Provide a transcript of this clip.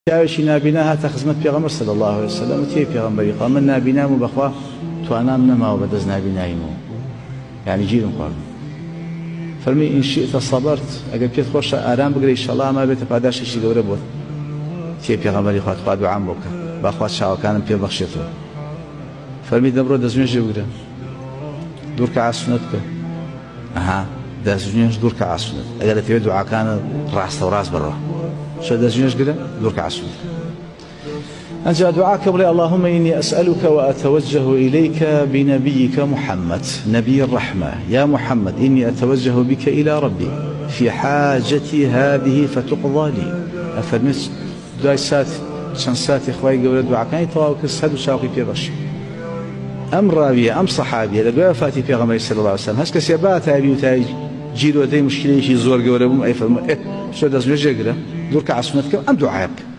پیاوێکی نابینا هاتە خزمەت پێغەمبەر صلی الله عليه وسلم و تێی پێغەمبەری خوا من نابینام و بەخوا توانام نەماوە بەدەست نابیناییمەوە یعنی گیرم خواردم فەرمی ئین شئت صەبەرت ئەگەر پێت خۆشە ئارام بگرە ئینشەڵڵا ئەما بێتە پاداشێکی گەورە بۆت تێی پێغەمبەری خوا دوعام بۆ بکە با خوا چاوەکانم پێ بەخشێتەوە فەرمی دەبڕۆ دەستنوێژێ بگرە دوور کە عاسونەت بکە ئەها دەستنوێژ دوور کە عاسونەت ئەگەر دەتەوێت دوعاکانت ڕاستە و ڕاست بڕۆ شو دەستنوێژ گرە دوور کە عاسونەت أنجا دعاك بلي اللهم إني أسألك وأتوجه إليك بنبيك محمد نبي الرحمة يا محمد إني أتوجه بك إلى ربي في حاجتي هذه فتقضى لي أفرمت دعاء سات شن سات إخوائي قبل دعاء كان يتواو كسد وشاقي في بش أم رابية أم صحابية لدعاء فاتي في غمري صلى الله عليه وسلم هسك سيبات أبي وتاي جيرو دي مشكلة شيء زور قبل أي فرم شو داس نجقرة دور كعصمتك أم دعاءك